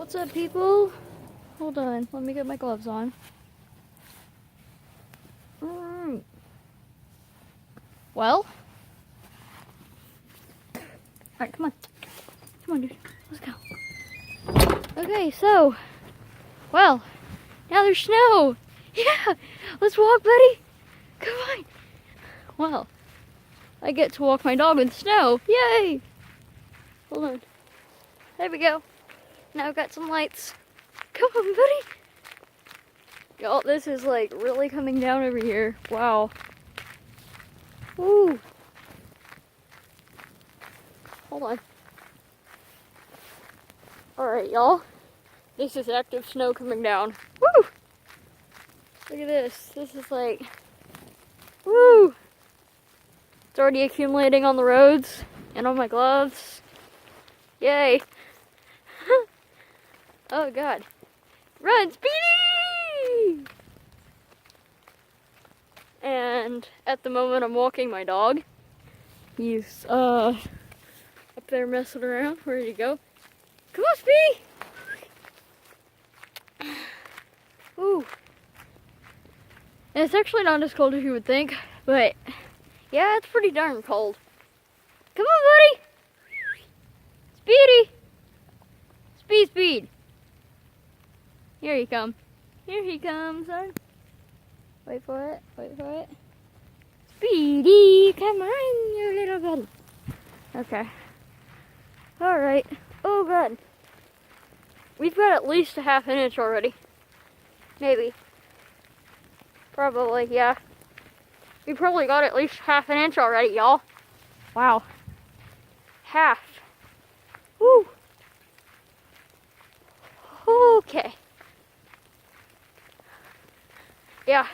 What's up, people? Hold on, let me get my gloves on. Alright. Well. Alright, come on. Come on, dude. Let's go. Okay, so. Well. Now there's snow. Yeah! Let's walk, buddy. Come on. Well. I get to walk my dog in snow. Yay! Hold on. There we go. Now I've got some lights. Come on, buddy. Y'all, this is like really coming down over here. Wow. Woo. Hold on. Alright, y'all. This is active snow coming down. Woo! Look at this. This is like... Woo! It's already accumulating on the roads and on my gloves. Yay. Oh god. Run, Speedy! And at the moment I'm walking my dog. He's up there messing around. Where'd he go? Come on, Speedy! Ooh. And it's actually not as cold as you would think, but yeah, it's pretty darn cold. Come on, buddy! Speedy! Speed! Here he comes. Here he comes, son. Wait for it. Speedy, come on, you little buddy. Okay. Alright. Oh, God. We've got at least a half an inch already. Maybe. Probably, yeah. We probably got at least half an inch already, y'all. Wow. Half. Woo. Okay. Yeah.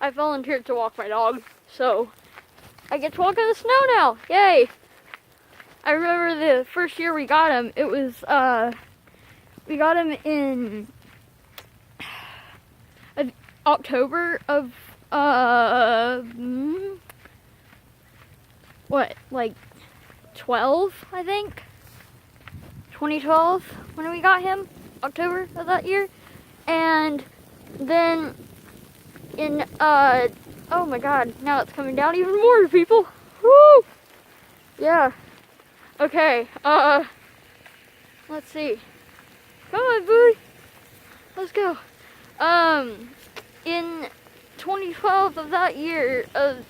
I volunteered to walk my dog, so I get to walk in the snow now. Yay. I remember the first year we got him, it was, we got him in October of, what, like 12, I think? 2012, when we got him, October of that year. And then in, oh my god, now it's coming down even more, people. Woo! Yeah. Okay, let's see. Come on, booty. Let's go. In 2012 of that year, it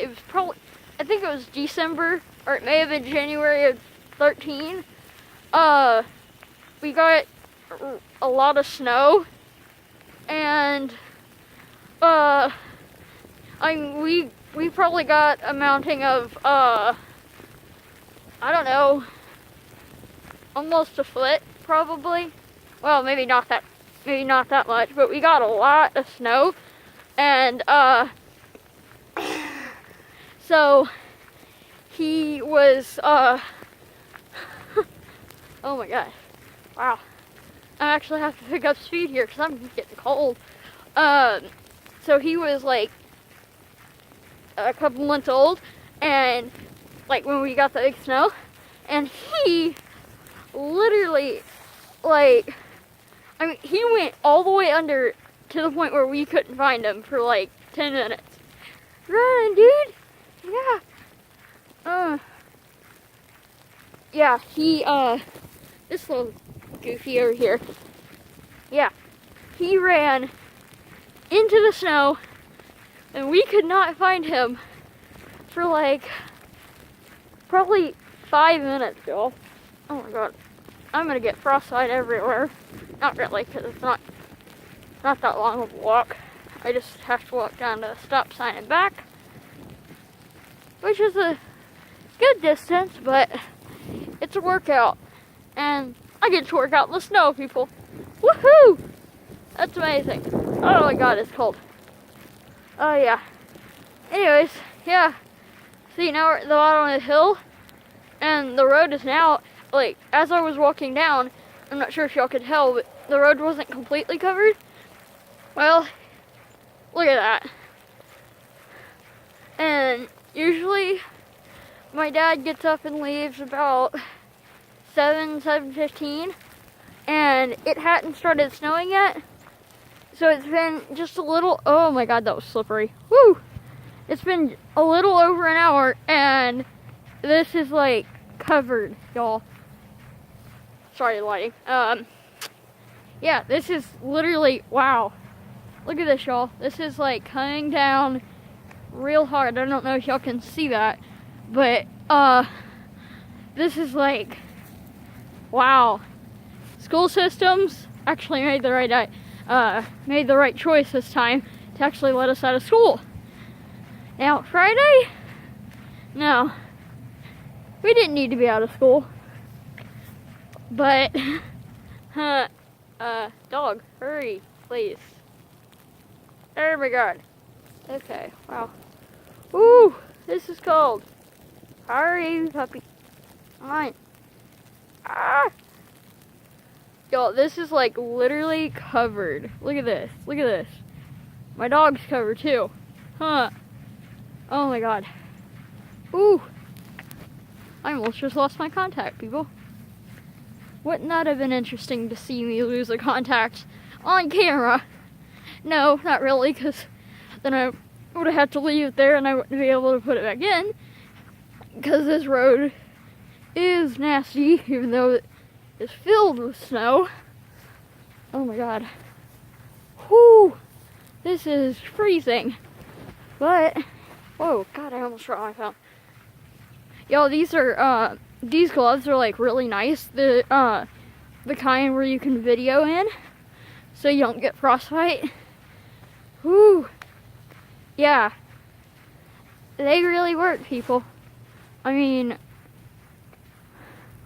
was probably, I think it was December, or it may have been January of 13. We got a lot of snow, and, we probably got a mounting of, I don't know, almost a foot, probably. Well, maybe not that much, but we got a lot of snow, and, so, he was, oh my god, wow, I actually have to pick up speed here, because I'm getting cold. So he was, like, a couple months old, and, like, when we got the big snow, and he literally, like, I mean, he went all the way under to the point where we couldn't find him for, like, 10 minutes. Run, dude! Yeah! Yeah, he, this little goofy over here, yeah, he ran into the snow, and we could not find him for, like, probably 5 minutes, y'all. Oh my god. I'm gonna get frostbite everywhere. Not really, because it's not that long of a walk. I just have to walk down to the stop sign and back, which is a good distance, but it's a workout. And I get to work out in the snow, people. Woohoo! That's amazing. Oh my god, it's cold. Oh yeah. Anyways, yeah. See, now we're at the bottom of the hill, and the road is now, like, as I was walking down, I'm not sure if y'all could tell, but the road wasn't completely covered. Well, look at that. And usually, my dad gets up and leaves about 7:15, and it hadn't started snowing yet. So it's been just a little, oh my God, that was slippery. Woo! It's been a little over an hour, and this is like covered, y'all. Sorry, lighting. Yeah, this is literally, wow. Look at this, y'all. This is like coming down real hard. I don't know if y'all can see that, but this is like, wow. School systems actually made the right choice this time to actually let us out of school. Now, Friday? No. We didn't need to be out of school. But, dog, hurry, please. Oh my God. Okay, wow. Ooh, this is cold. Hurry, puppy. Come on. Ah! Y'all, this is like literally covered. Look at this. Look at this. My dog's covered too. Huh. Oh my God. Ooh. I almost just lost my contact, people. Wouldn't that have been interesting to see me lose a contact on camera? No, not really, because then I would have had to leave it there and I wouldn't be able to put it back in. Because this road is nasty, even though it is filled with snow. Oh my God. Whew. This is freezing. But, whoa, God, I almost dropped my phone. Y'all, these gloves are like really nice. The kind where you can video in, so you don't get frostbite. Whew. Yeah. They really work, people. I mean,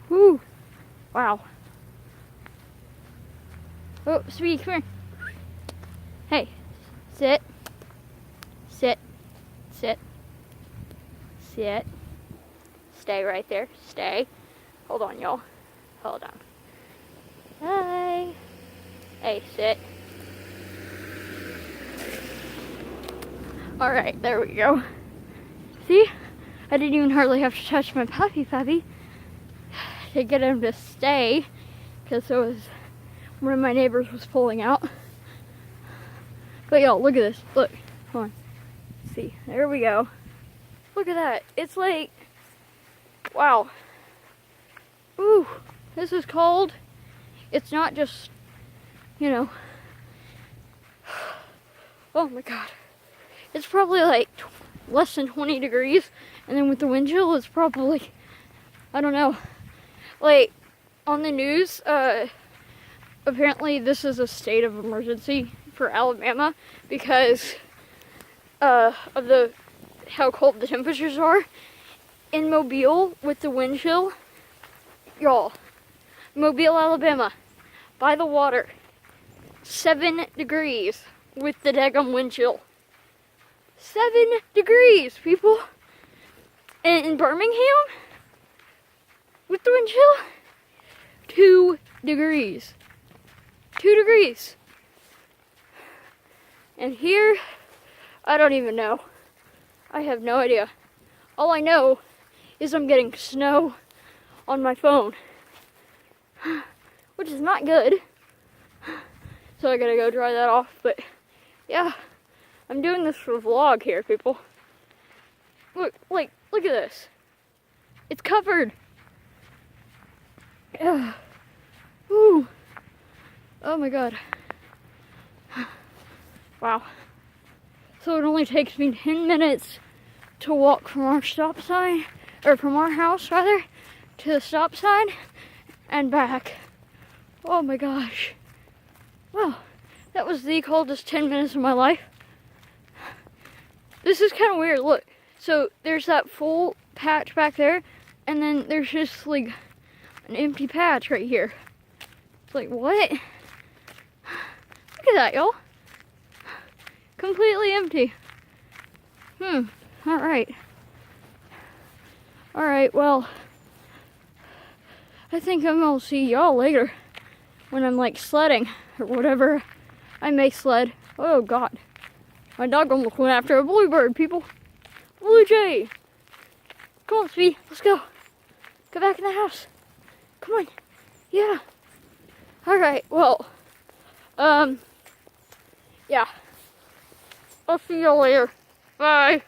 whew. Wow. Oh, sweetie, come here. Hey, sit. Sit. Sit. Sit. Stay right there. Stay. Hold on, y'all. Hold on. Hi. Hey, sit. Alright, there we go. See? I didn't even hardly have to touch my puppy to get him to stay, because it was one of my neighbors was pulling out. But y'all, look at this. Look. Come on. See. There we go. Look at that. It's like, wow. Ooh, this is cold. It's not just, you know. Oh my God. It's probably like less than 20 degrees. And then with the wind chill, it's probably, I don't know. Like, on the news, apparently this is a state of emergency for Alabama because of how cold the temperatures are. In Mobile, with the wind chill, y'all, Mobile, Alabama, by the water, 7 degrees with the daggum wind chill. 7 degrees, people. And in Birmingham, with the wind chill, 2 degrees. 2 degrees. And here, I don't even know. I have no idea. All I know is I'm getting snow on my phone, which is not good. So I gotta go dry that off. But yeah, I'm doing this for a vlog here, people. Look at this. It's covered. Yeah. Ooh. Oh my God. Wow. So it only takes me 10 minutes to walk from our stop sign, or from our house rather, to the stop sign and back. Oh my gosh. Wow. That was the coldest 10 minutes of my life. This is kind of weird. Look. So there's that full patch back there, and then there's just like an empty patch right here. It's like, what? Look at that, y'all. Completely empty. Alright. Alright, well, I think I'm gonna see y'all later when I'm like sledding or whatever I may sled. Oh God. My dog almost went after a bluebird, people. Blue jay. Come on, Speedy. Let's go. Go back in the house. Come on. Yeah. Alright, well, yeah. I'll see you later. Bye.